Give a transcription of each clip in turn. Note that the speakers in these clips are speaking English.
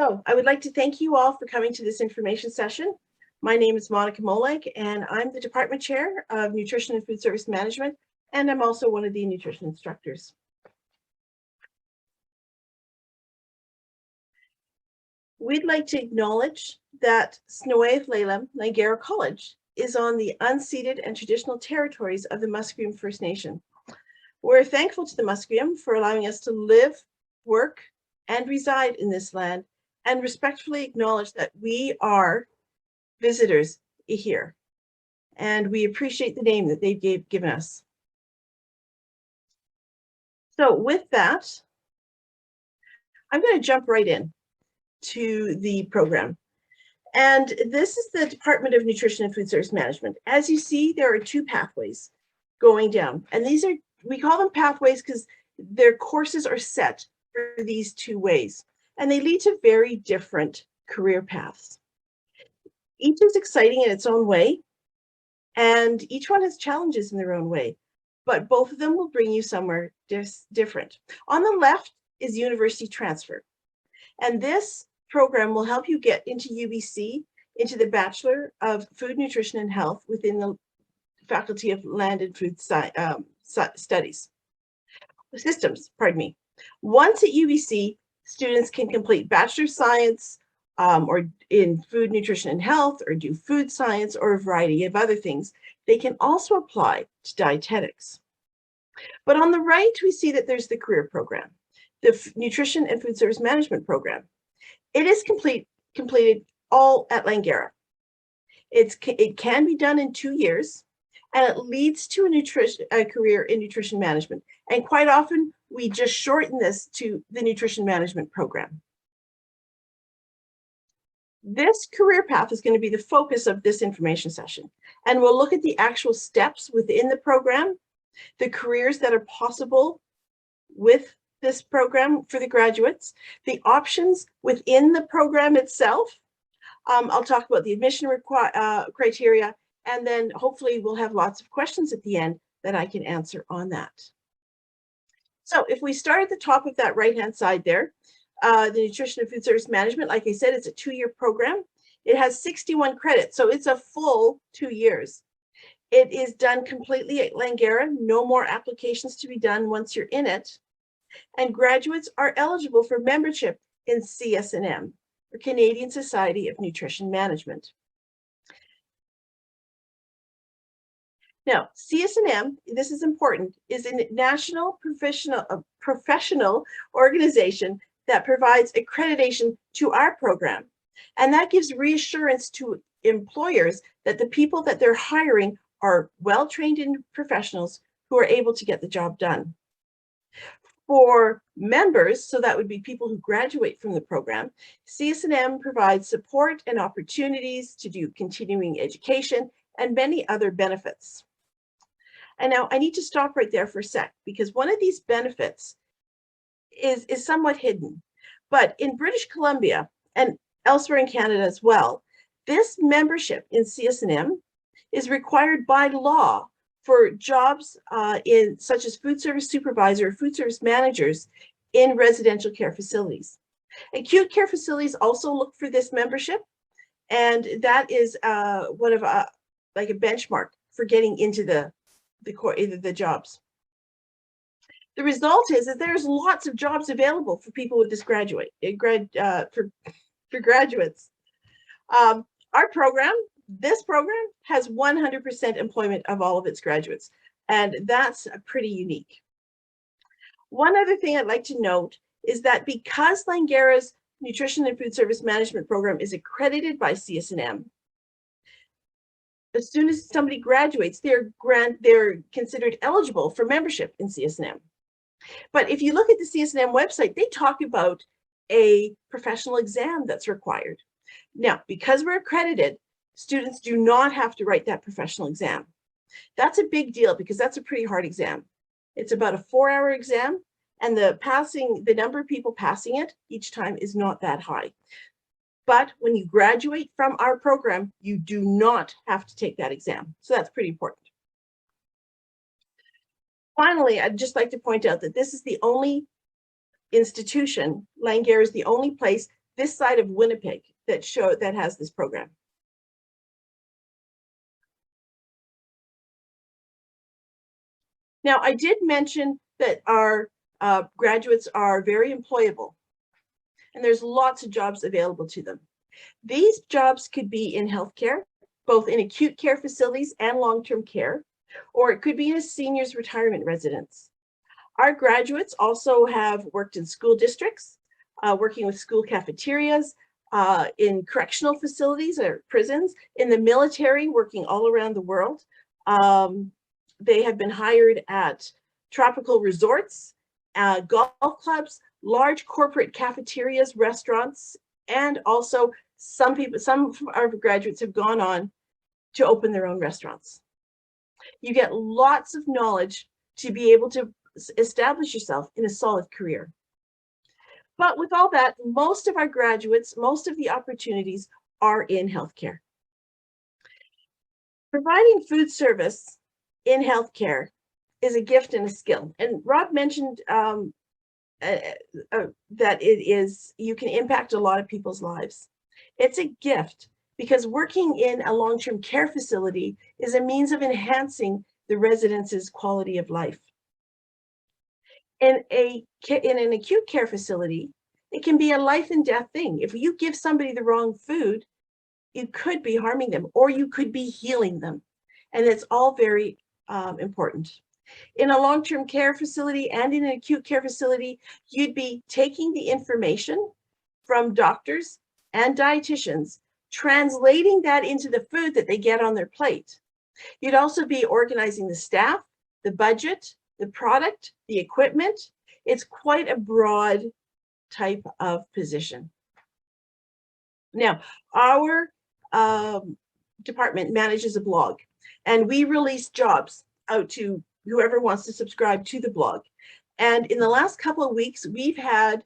So I would like to thank you all for coming to this information session. My name is Monica Molek, and I'm the Department Chair of Nutrition and Food Service Management, and I'm also one of the nutrition instructors. We'd like to acknowledge that Snowaith Lalem Langara College is on the unceded and traditional territories of the Musqueam First Nation. We're thankful to the Musqueam for allowing us to live, work, and reside in this land, and respectfully acknowledge that we are visitors here, and we appreciate the name that they've given us. So with that, I'm going to jump right in to the program. And this is the Department of Nutrition and Food Service Management. As you see, there are two pathways going down, and these are, we call them pathways because their courses are set for these two ways, and they lead to very different career paths. Each is exciting in its own way, and each one has challenges in their own way, but both of them will bring you somewhere different. On the left is university transfer, and this program will help you get into UBC, into the Bachelor of Food, Nutrition, and Health within the Faculty of Land and Food Studies. Systems, pardon me. Once at UBC, students can complete Bachelor of Science or in Food, Nutrition, and Health, or do food science, or a variety of other things. They can also apply to dietetics. But on the right, we see that there's the career program, the Nutrition and Food Service Management program. It is completed all at Langara. It can be done in 2 years, and it leads to a career in nutrition management. And quite often, we just shorten this to the nutrition management program. This career path is going to be the focus of this information session, and we'll look at the actual steps within the program, the careers that are possible with this program for the graduates, the options within the program itself. I'll talk about the admission criteria, and then hopefully we'll have lots of questions at the end that I can answer on that. So if we start at the top of that right-hand side there, the Nutrition and Food Service Management, like I said, it's a 2-year program. It has 61 credits, so it's a full 2 years. It is done completely at Langara, no more applications to be done once you're in it. And graduates are eligible for membership in CSNM, or Canadian Society of Nutrition Management. Now, CSNM, this is important, is a national professional organization that provides accreditation to our program. And that gives reassurance to employers that the people that they're hiring are well-trained in professionals who are able to get the job done. For members, so that would be people who graduate from the program, CSNM provides support and opportunities to do continuing education and many other benefits. And now I need to stop right there for a sec, because one of these benefits is somewhat hidden. But in British Columbia and elsewhere in Canada as well, this membership in CSNM is required by law for jobs in such as food service supervisor, food service managers in residential care facilities. Acute care facilities also look for this membership, and that is one of like a benchmark for getting into the jobs. The result is that there's lots of jobs available for people with this for graduates. Our program, this program, has 100% employment of all of its graduates, and that's pretty unique. One other thing I'd like to note is that because Langara's Nutrition and Food Service Management program is accredited by CSNM, as soon as somebody graduates, they're considered eligible for membership in CSNM. But if you look at the CSNM website, they talk about a professional exam that's required. Now, because we're accredited, students do not have to write that professional exam. That's a big deal because that's a pretty hard exam. It's about a 4-hour exam, and the number of people passing it each time is not that high. But when you graduate from our program, you do not have to take that exam. So that's pretty important. Finally, I'd just like to point out that this is the only institution, Langara is the only place this side of Winnipeg that has this program. Now, I did mention that our graduates are very employable, and there's lots of jobs available to them. These jobs could be in healthcare, both in acute care facilities and long-term care, or it could be in a seniors retirement residence. Our graduates also have worked in school districts, working with school cafeterias, in correctional facilities or prisons, in the military, working all around the world. They have been hired at tropical resorts, golf clubs, large corporate cafeterias, restaurants, and also some of our graduates have gone on to open their own restaurants. You get lots of knowledge to be able to establish yourself in a solid career. But with all that, most of our graduates, most of the opportunities are in healthcare. Providing food service in healthcare is a gift and a skill. And Rob mentioned that you can impact a lot of people's lives. It's a gift because working in a long-term care facility is a means of enhancing the residents' quality of life. In an acute care facility, it can be a life and death thing. If you give somebody the wrong food, you could be harming them or you could be healing them. And it's all very important. In a long-term care facility and in an acute care facility, you'd be taking the information from doctors and dietitians, translating that into the food that they get on their plate. You'd also be organizing the staff, the budget, the product, the equipment. It's quite a broad type of position. Now, our department manages a blog, and we release jobs out to whoever wants to subscribe to the blog. And in the last couple of weeks, we've had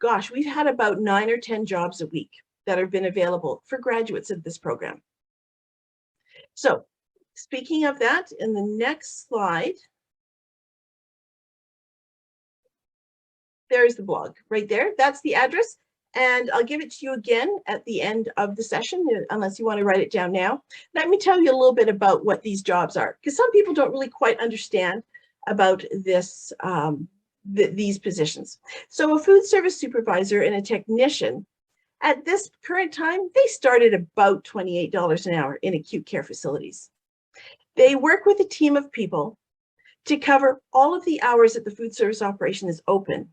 about 9 or 10 jobs a week that have been available for graduates of this program. So speaking of that, in the next slide, there's the blog right there. That's the address. And I'll give it to you again at the end of the session, unless you want to write it down now. Let me tell you a little bit about what these jobs are, because some people don't really quite understand about this, these positions. So a food service supervisor and a technician, at this current time, they start at about $28 an hour in acute care facilities. They work with a team of people to cover all of the hours that the food service operation is open.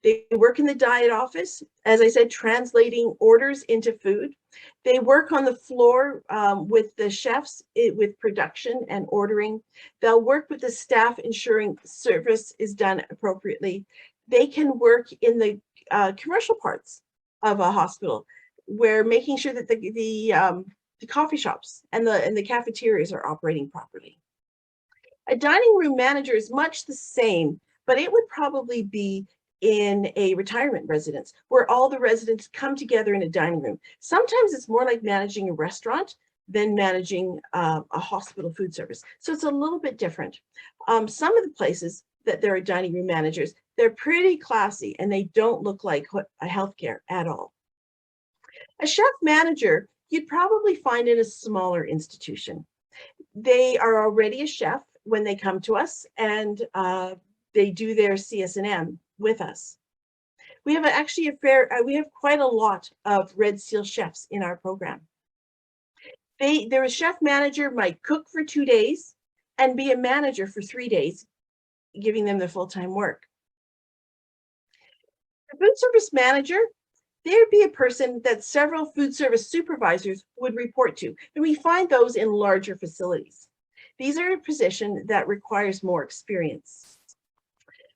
They work in the diet office, as I said, translating orders into food. They work on the floor with the chefs with production and ordering. They'll work with the staff, ensuring service is done appropriately. They can work in the commercial parts of a hospital, where making sure that the coffee shops and the cafeterias are operating properly. A dining room manager is much the same, but it would probably be in a retirement residence where all the residents come together in a dining room. Sometimes it's more like managing a restaurant than managing a hospital food service. So it's a little bit different. Some of the places that there are dining room managers, they're pretty classy and they don't look like a healthcare at all. A chef manager, you'd probably find in a smaller institution. They are already a chef when they come to us, and they do their CS&M with us. We have actually we have quite a lot of Red Seal chefs in our program. A chef manager might cook for 2 days and be a manager for 3 days, giving them the full-time work. The food service manager, there'd be a person that several food service supervisors would report to, and we find those in larger facilities. These are a position that requires more experience.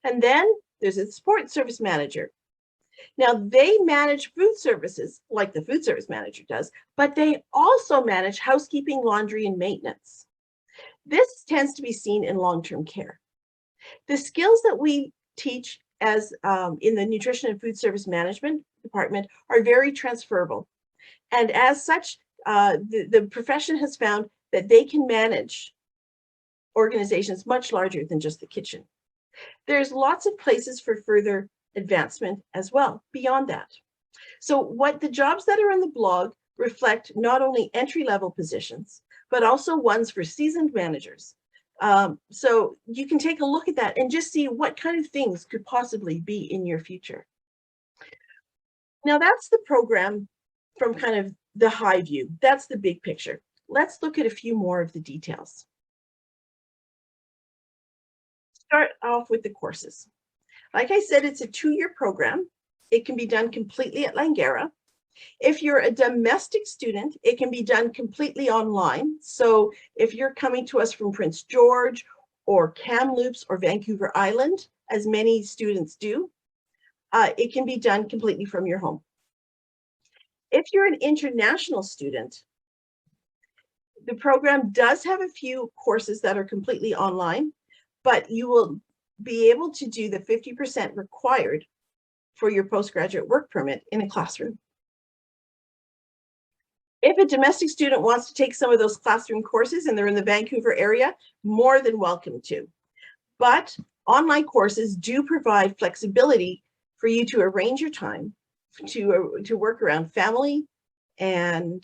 And then there's a support service manager. Now, they manage food services like the food service manager does, but they also manage housekeeping, laundry, and maintenance. This tends to be seen in long-term care. The skills that we teach as in the nutrition and food service management department are very transferable. And as such, the profession has found that they can manage organizations much larger than just the kitchen. There's lots of places for further advancement as well beyond that. So what the jobs that are on the blog reflect not only entry-level positions, but also ones for seasoned managers. So you can take a look at that and just see what kind of things could possibly be in your future. Now that's the program from kind of the high view. That's the big picture. Let's look at a few more of the details. Start off with the courses. Like I said, it's a 2-year program. It can be done completely at Langara. If you're a domestic student, it can be done completely online. So if you're coming to us from Prince George or Kamloops or Vancouver Island, as many students do, it can be done completely from your home. If you're an international student, the program does have a few courses that are completely online, but you will be able to do the 50% required for your postgraduate work permit in a classroom. If a domestic student wants to take some of those classroom courses and they're in the Vancouver area, more than welcome to. But online courses do provide flexibility for you to arrange your time to work around family and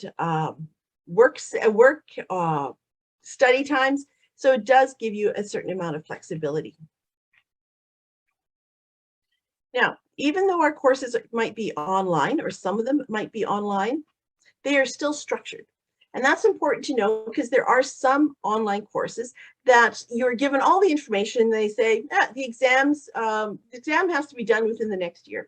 study times. So it does give you a certain amount of flexibility. Now, even though our courses might be online, or some of them might be online, they are still structured. And that's important to know because there are some online courses that you're given all the information and they say, the exam has to be done within the next year.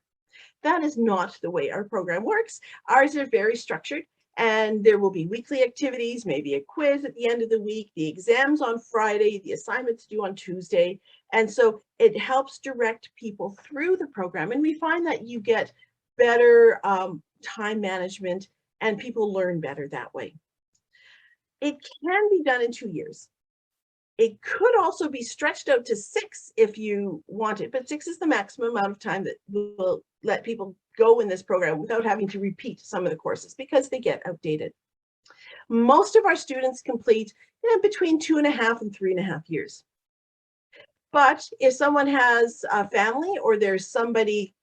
That is not the way our program works. Ours are very structured and there will be weekly activities, maybe a quiz at the end of the week, the exams on Friday, the assignments due on Tuesday. And so it helps direct people through the program. And we find that you get better time management and people learn better that way. It can be done in 2 years. It could also be stretched out to 6 if you want it, but 6 is the maximum amount of time that will let people go in this program without having to repeat some of the courses because they get outdated. Most of our students complete between 2.5 and 3.5 years. But if someone has a family or there's somebody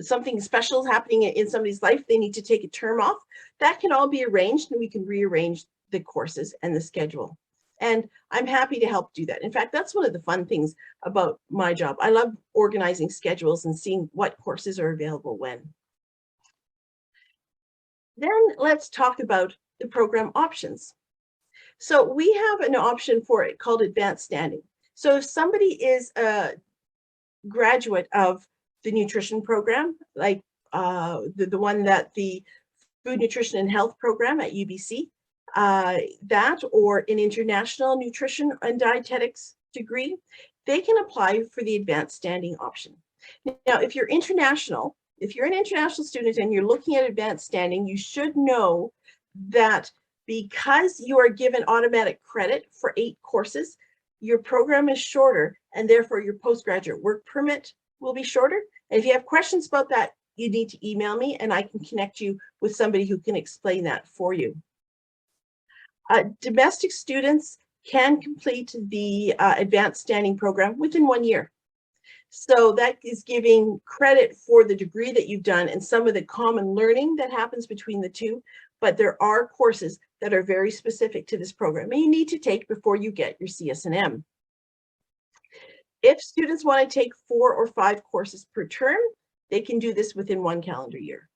something special is happening in somebody's life, they need to take a term off, that can all be arranged and we can rearrange the courses and the schedule. And I'm happy to help do that. In fact, that's one of the fun things about my job. I love organizing schedules and seeing what courses are available when. Then let's talk about the program options. So we have an option for it called advanced standing. So if somebody is a graduate of the nutrition program, like the one that the Food, Nutrition and Health program at UBC, that or an international nutrition and dietetics degree, they can apply for the advanced standing option. Now, if you're an international student and you're looking at advanced standing, you should know that because you are given automatic credit for 8 courses, your program is shorter and therefore your postgraduate work permit will be shorter. And if you have questions about that, you need to email me and I can connect you with somebody who can explain that for you. Domestic students can complete the advanced standing program within 1 year. So that is giving credit for the degree that you've done and some of the common learning that happens between the two. But there are courses that are very specific to this program and you need to take before you get your CS&M. If students want to take 4 or 5 courses per term, they can do this within 1 calendar year.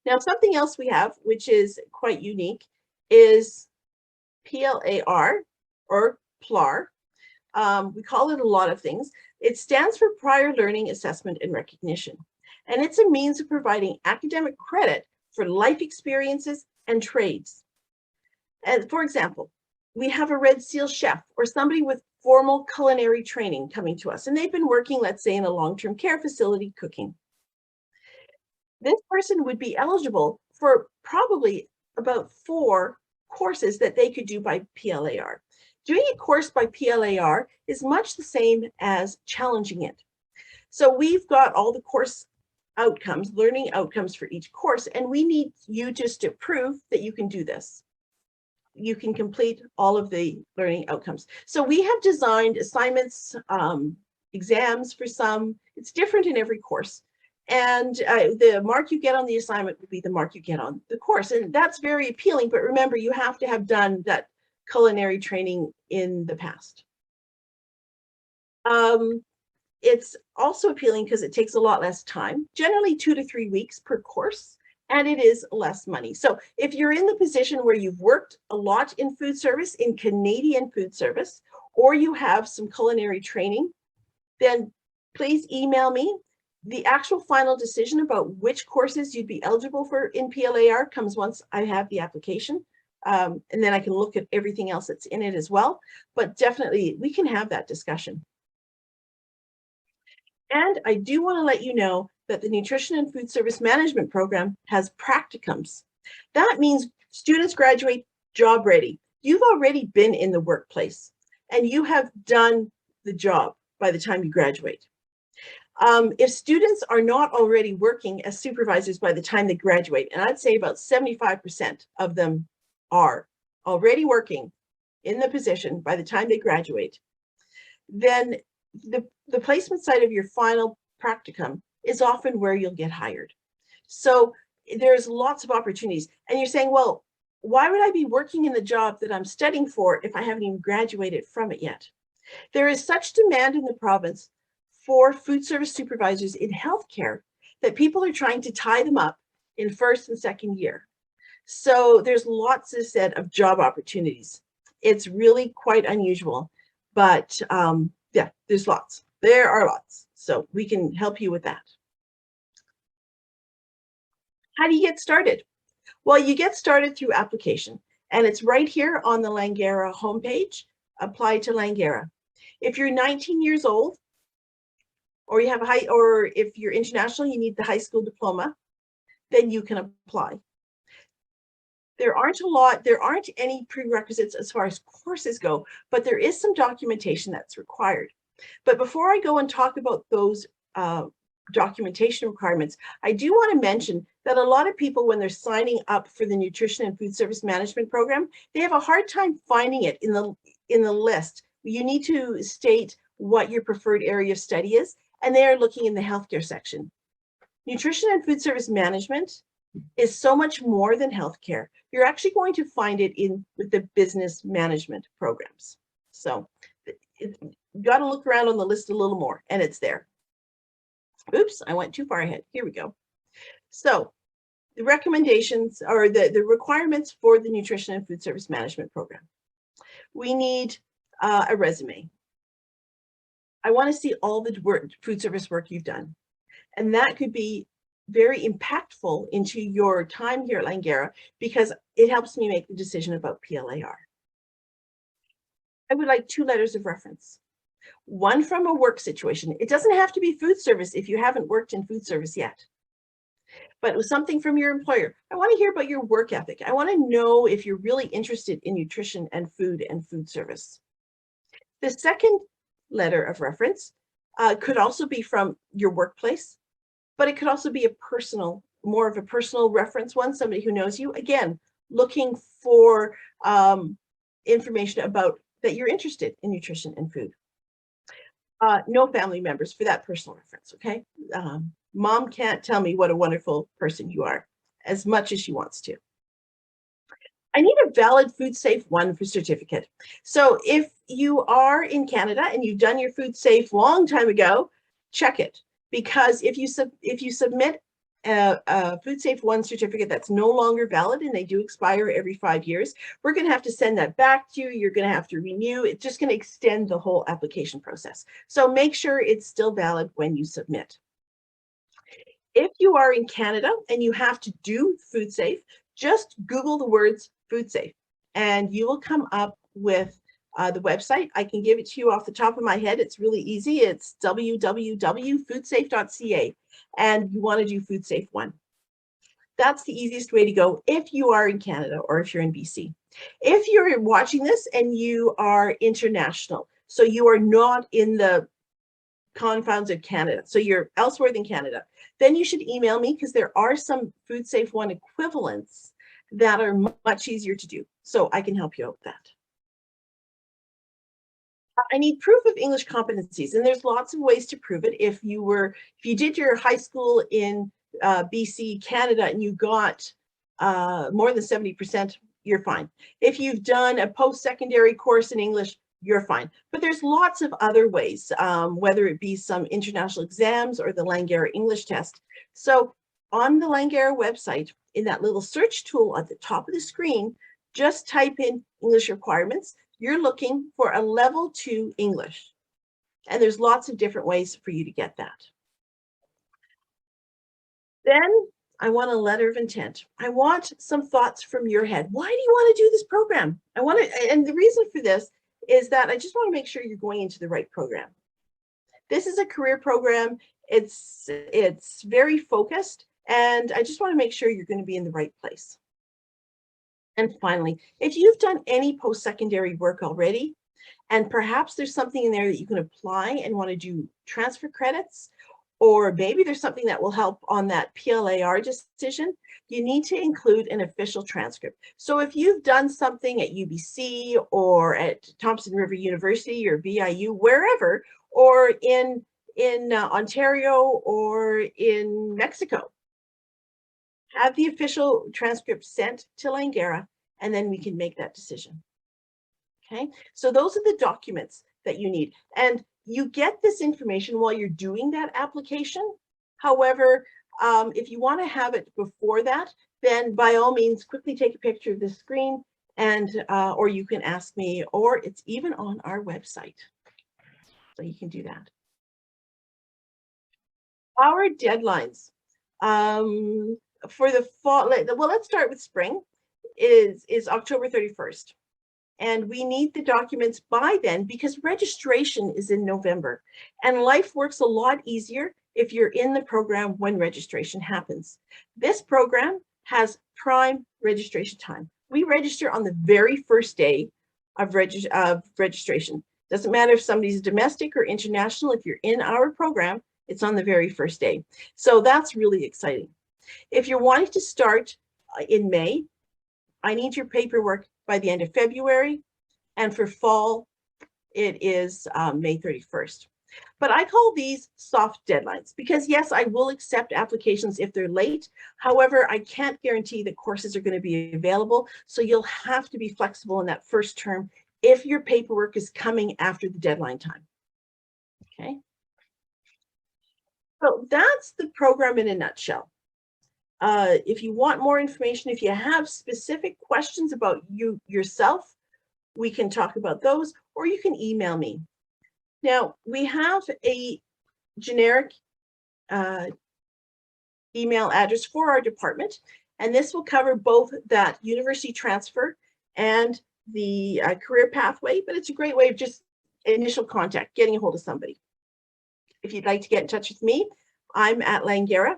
Now, something else we have, which is quite unique, is PLAR or PLAR. We call it a lot of things. It stands for Prior Learning Assessment and Recognition, and it's a means of providing academic credit for life experiences and trades. And for example, we have a Red Seal chef or somebody with formal culinary training coming to us, and they've been working, let's say, in a long-term care facility cooking. This person would be eligible for probably about 4 courses that they could do by PLAR. Doing a course by PLAR is much the same as challenging it. So we've got all the course outcomes, learning outcomes for each course, and we need you just to prove that you can do this. You can complete all of the learning outcomes. So we have designed assignments exams for some. It's different in every course. And the mark you get on the assignment will be the mark you get on the course. And that's very appealing. But remember, you have to have done that culinary training in the past. It's also appealing because it takes a lot less time, generally 2 to 3 weeks per course, and it is less money. So if you're in the position where you've worked a lot in food service, in Canadian food service, or you have some culinary training, then please email me. The actual final decision about which courses you'd be eligible for in PLAR comes once I have the application. And then I can look at everything else that's in it as well. But definitely, we can have that discussion. And I do want to let you know that the Nutrition and Food Service Management program has practicums. That means students graduate job ready. You've already been in the workplace and you have done the job by the time you graduate. If students are not already working as supervisors by the time they graduate, and I'd say about 75% of them are already working in the position by the time they graduate, then the placement site of your final practicum is often where you'll get hired. So there's lots of opportunities. And you're saying, well, why would I be working in the job that I'm studying for if I haven't even graduated from it yet? There is such demand in the province for food service supervisors in healthcare that people are trying to tie them up in first and second year. So there's lots, as I said, of job opportunities. It's really quite unusual, but yeah, there's lots. There are lots. So we can help you with that. How do you get started? Well, you get started through application, and it's right here on the Langara homepage, apply to Langara. If you're 19 years old, or you have or if you're international, you need the high school diploma, then you can apply. There aren't any prerequisites as far as courses go, but there is some documentation that's required. But before I go and talk about those documentation requirements, I do want to mention that a lot of people, when they're signing up for the Nutrition and Food Service Management program, they have a hard time finding it in the list. You need to state what your preferred area of study is, and they are looking in the healthcare section. Nutrition and Food Service Management is so much more than healthcare. You're actually going to find it with the business management programs. So you got to look around on the list a little more, and it's there. Oops, I went too far ahead. Here we go. So the recommendations or the requirements for the Nutrition and Food Service Management program. We need a resume. I want to see all the food service work you've done. And that could be very impactful into your time here at Langara because it helps me make the decision about PLAR. I would like 2 letters of reference. One from a work situation. It doesn't have to be food service if you haven't worked in food service yet. But it was something from your employer. I want to hear about your work ethic. I want to know if you're really interested in nutrition and food service. The second letter of reference could also be from your workplace, but it could also be more of a personal reference one, somebody who knows you. Again, looking for information about that you're interested in nutrition and food. No family members for that personal reference, okay? Mom can't tell me what a wonderful person you are as much as she wants to. I need a valid Food Safe 1 for certificate. So if you are in Canada and you've done your Food Safe long time ago, check it. Because if you submit a Food Safe 1 certificate that's no longer valid, and they do expire every 5 years, we're going to have to send that back to you. You're going to have to renew. It's just going to extend the whole application process. So make sure it's still valid when you submit. If you are in Canada and you have to do Food Safe, just Google the words Food Safe, and you will come up with the website. I can give it to you off the top of my head. It's really easy. It's www.foodsafe.ca, and you want to do Food Safe 1. That's the easiest way to go if you are in Canada or if you're in BC. If you're watching this and you are international, so you are not in the confines of Canada, so you're elsewhere than Canada, then you should email me because there are some Food Safe 1 equivalents that are much easier to do. So I can help you out with that. I need proof of English competencies, and there's lots of ways to prove it. If you did your high school in BC, Canada, and you got more than 70%, you're fine. If you've done a post-secondary course in English, you're fine. But there's lots of other ways, whether it be some international exams or the Langara English test. So on the Langara website, in that little search tool at the top of the screen, just type in English requirements. You're looking for a level 2 English. And there's lots of different ways for you to get that. Then I want a letter of intent. I want some thoughts from your head. Why do you want to do this program? And the reason for this is that I just want to make sure you're going into the right program. This is a career program. It's very focused, and I just want to make sure you're going to be in the right place. And finally, if you've done any post-secondary work already, and perhaps there's something in there that you can apply and want to do transfer credits, or maybe there's something that will help on that PLAR decision, you need to include an official transcript. So if you've done something at UBC or at Thompson River University or VIU, wherever, or in Ontario or in Mexico, have the official transcript sent to Langara, and then we can make that decision. Okay, so those are the documents that you need. And you get this information while you're doing that application. However, if you want to have it before that, then by all means, quickly take a picture of the screen, and or you can ask me, or it's even on our website. So you can do that. Our deadlines for the fall, well, let's start with spring, is October 31st. And we need the documents by then because registration is in November. And life works a lot easier if you're in the program when registration happens. This program has prime registration time. We register on the very first day of registration. Doesn't matter if somebody's domestic or international, if you're in our program, it's on the very first day. So that's really exciting. If you're wanting to start in May, I need your paperwork by the end of February, and for fall, it is May 31st. But I call these soft deadlines because yes, I will accept applications if they're late. However, I can't guarantee that courses are going to be available, so you'll have to be flexible in that first term if your paperwork is coming after the deadline time. Okay. So that's the program in a nutshell. If you want more information, if you have specific questions about yourself, we can talk about those, or you can email me. Now, we have a generic email address for our department, and this will cover both that university transfer and the career pathway, but it's a great way of just initial contact, getting a hold of somebody. If you'd like to get in touch with me, I'm at Langara.ca.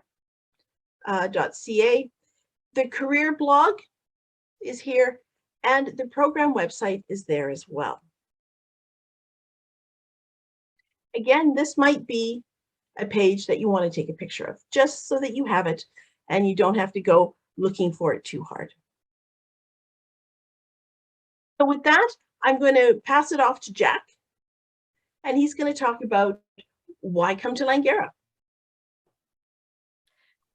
The career blog is here, and the program website is there as well. Again, this might be a page that you want to take a picture of, just so that you have it and you don't have to go looking for it too hard. So with that, I'm going to pass it off to Jack, and he's going to talk about why come to Langara.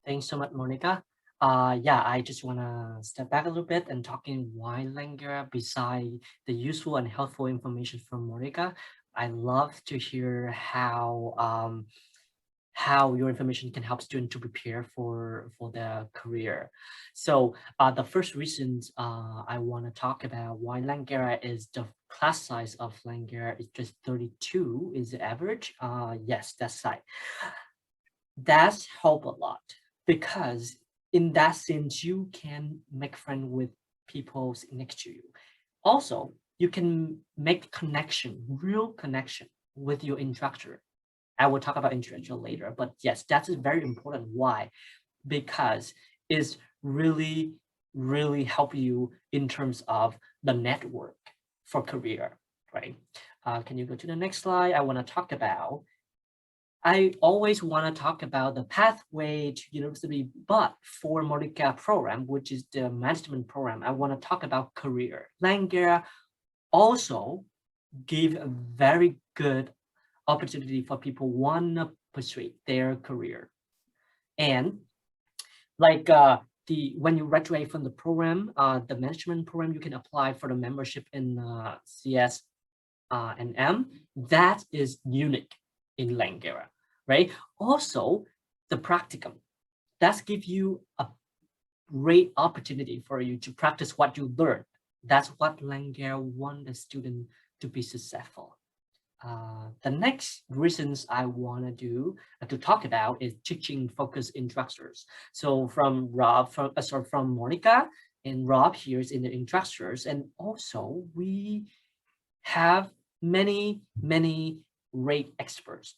Thanks so much, Monica. Yeah, I just want to step back a little bit and talking why Langara, beside the useful and helpful information from Monica. I love to hear how your information can help students to prepare for their career. So the first reasons I want to talk about why Langara is the class size of Langara is just 32 is the average. Yes, that's right. That's help a lot because in that sense you can make friends with people next to you. Also, you can make real connection with your instructor. I will talk about instructor later, but yes, that's very important. Why? Because it's really help you in terms of the network for career, right? Can you go to the next slide? I always want to talk about the pathway to university, but for Monica program, which is the management program, I want to talk about career. Langara also give a very good opportunity for people wanna pursue their career. And like the when you graduate from the program, the management program, you can apply for the membership in CS and M. That is unique in Langara, right? Also, the practicum. That's give you a great opportunity for you to practice what you learn. That's what Langara want the student to be successful. The next reasons I want to do to talk about is teaching focus instructors. So from Rob, from Monica and Rob here is in the instructors, and also we have many great experts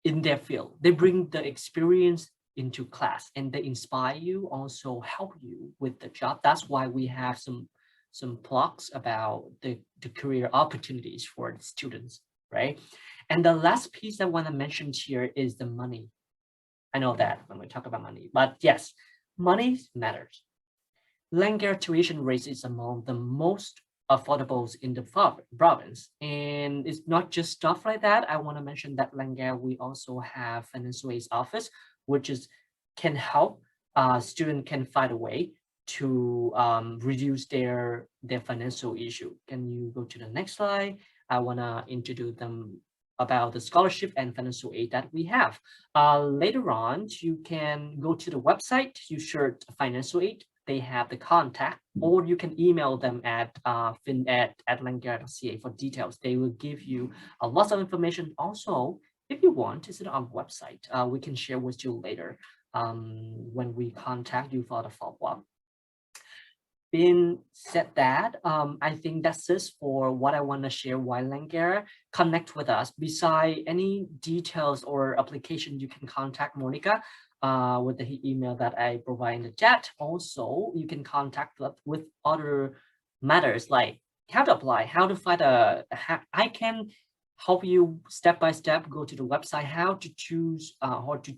in their field. They bring the experience into class and they inspire you, also help you with the job. That's why we have some blogs about the career opportunities for the students, right? And the last piece I want to mention here is the money. I know that when we talk about money, but yes, money matters. Langara tuition rate is among the most affordables in the province. And it's not just stuff like that. I want to mention that Langara, we also have financial aid office, which is can help student can find a way to reduce their financial issue. Can you go to the next slide? I want to introduce them about the scholarship and financial aid that we have. Later on, you can go to the website, you search financial aid, they have the contact, or you can email them at fin@langara.ca for details. They will give you a lot of information. Also, if you want, it's on our website. We can share with you later when we contact you for the follow-up. Being said that, I think that's it for what I want to share why Langara. Connect with us. Beside any details or application, you can contact Monica with the email that I provide in the chat. Also, you can contact us with other matters like how to apply, how to find I can help you step by step, go to the website, how to choose or to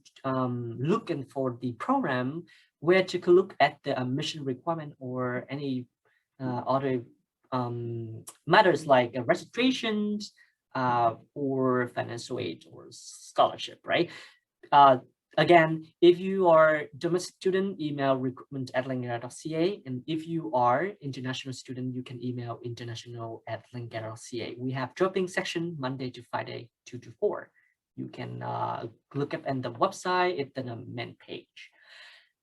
looking for the program, where to look at the admission requirement or any other matters like registrations or financial aid or scholarship, right? Again, if you are domestic student, email recruitment@langara.ca, and if you are international student, you can email international@langara.ca. We have dropping section Monday to Friday, 2 to 4. You can look up on the website at the main page.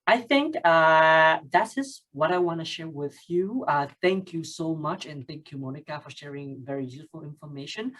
I think that is what I want to share with you. Thank you so much, and thank you, Monica, for sharing very useful information.